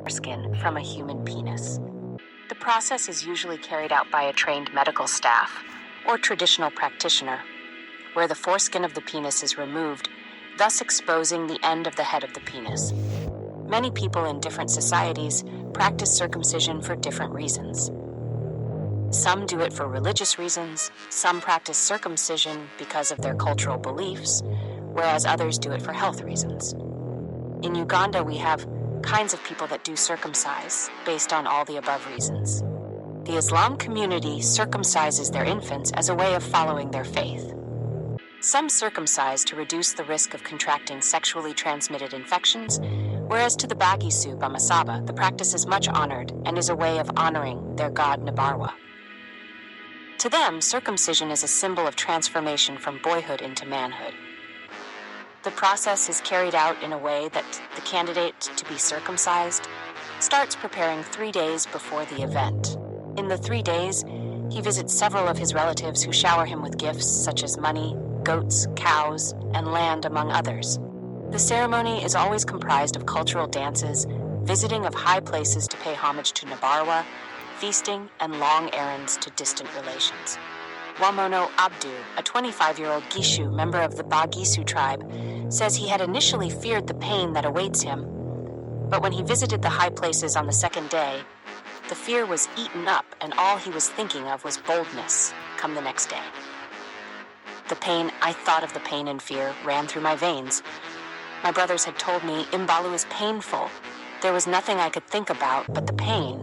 foreskin from a human penis. The process is usually carried out by a trained medical staff or traditional practitioner, where the foreskin of the penis is removed, thus exposing the end of the head of the penis. Many people in different societies practice circumcision for different reasons. Some do it for religious reasons, some practice circumcision because of their cultural beliefs, whereas others do it for health reasons. In Uganda, we have kinds of people that do circumcise based on all the above reasons. The Islam community circumcises their infants as a way of following their faith. Some circumcise to reduce the risk of contracting sexually transmitted infections, whereas to the Bagisu Bamasaba, the practice is much honored and is a way of honoring their god Nabarwa. To them, circumcision is a symbol of transformation from boyhood into manhood. The process is carried out in a way that the candidate to be circumcised starts preparing 3 days before the event. In the 3 days, he visits several of his relatives who shower him with gifts such as money, goats, cows, and land, among others. The ceremony is always comprised of cultural dances, visiting of high places to pay homage to Nabarwa, feasting, and long errands to distant relations. Wamono Abdu, a 25-year-old Gishu member of the Bagisu tribe, says he had initially feared the pain that awaits him, but when he visited the high places on the second day, the fear was eaten up and all he was thinking of was boldness come the next day. I thought of the pain and fear ran through my veins. My brothers had told me Imbalu is painful. There was nothing I could think about but the pain.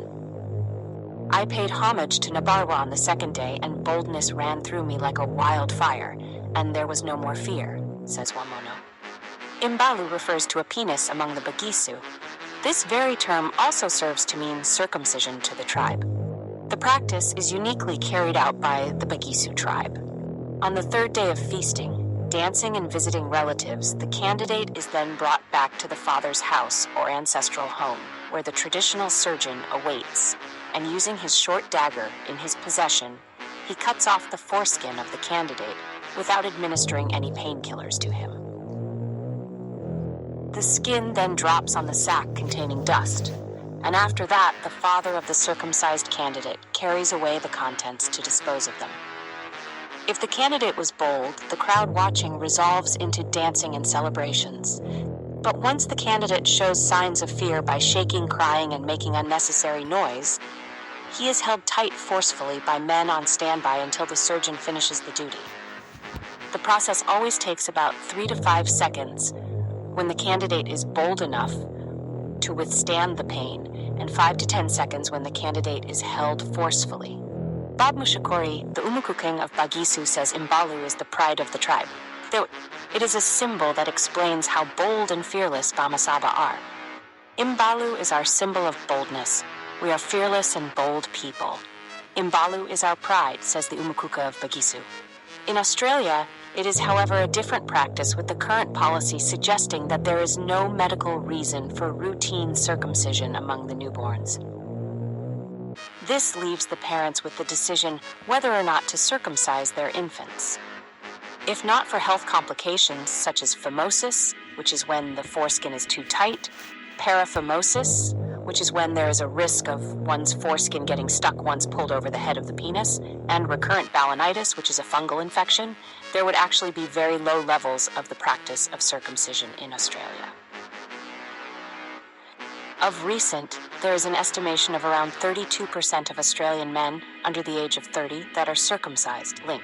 I paid homage to Nabarwa on the second day, and boldness ran through me like a wildfire, and there was no more fear, says Wamono. Imbalu refers to a penis among the Bagisu. This very term also serves to mean circumcision to the tribe. The practice is uniquely carried out by the Bagisu tribe. On the third day of feasting, dancing and visiting relatives, the candidate is then brought back to the father's house or ancestral home, where the traditional surgeon awaits, and using his short dagger in his possession, he cuts off the foreskin of the candidate without administering any painkillers to him. The skin then drops on the sack containing dust, and after that, the father of the circumcised candidate carries away the contents to dispose of them. If the candidate was bold, the crowd watching resolves into dancing and celebrations. But once the candidate shows signs of fear by shaking, crying, and making unnecessary noise, he is held tight forcefully by men on standby until the surgeon finishes the duty. The process always takes about 3 to 5 seconds when the candidate is bold enough to withstand the pain, and 5 to 10 seconds when the candidate is held forcefully. Bob Mushakori, the Umukukeng of Bagisu, says Imbalu is the pride of the tribe. Though it is a symbol that explains how bold and fearless Bamasaba are. Imbalu is our symbol of boldness. We are fearless and bold people. Imbalu is our pride, says the Umukuka of Bagisu. In Australia, it is, however, a different practice, with the current policy suggesting that there is no medical reason for routine circumcision among the newborns. This leaves the parents with the decision whether or not to circumcise their infants. If not for health complications such as phimosis, which is when the foreskin is too tight, paraphimosis, which is when there is a risk of one's foreskin getting stuck once pulled over the head of the penis, and recurrent balanitis, which is a fungal infection, there would actually be very low levels of the practice of circumcision in Australia. Of recent, there is an estimation of around 32% of Australian men under the age of 30 that are circumcised. Link.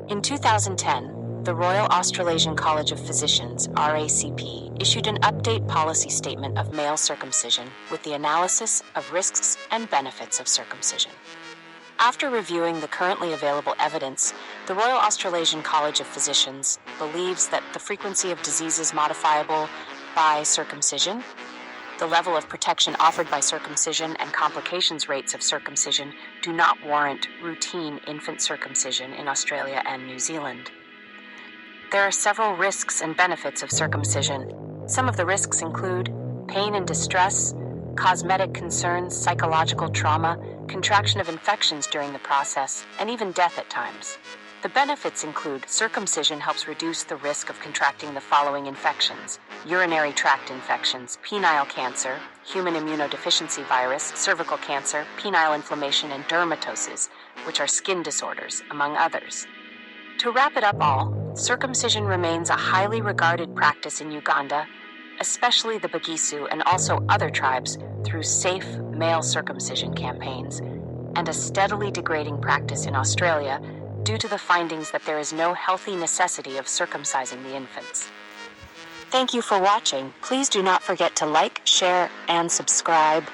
In 2010, the Royal Australasian College of Physicians, RACP, issued an update policy statement of male circumcision with the analysis of risks and benefits of circumcision. After reviewing the currently available evidence, the Royal Australasian College of Physicians believes that the frequency of diseases modifiable by circumcision, the level of protection offered by circumcision, and complications rates of circumcision do not warrant routine infant circumcision in Australia and New Zealand. There are several risks and benefits of circumcision. Some of the risks include pain and distress, cosmetic concerns, psychological trauma, contraction of infections during the process, and even death at times. The benefits include circumcision helps reduce the risk of contracting the following infections: urinary tract infections, penile cancer, human immunodeficiency virus, cervical cancer, penile inflammation, and dermatosis, which are skin disorders, among others. To wrap it up all, circumcision remains a highly regarded practice in Uganda, especially the Bagisu and also other tribes, through safe male circumcision campaigns, and a steadily degrading practice in Australia due to the findings that there is no healthy necessity of circumcising the infants. Thank you for watching. Please do not forget to like, share, and subscribe.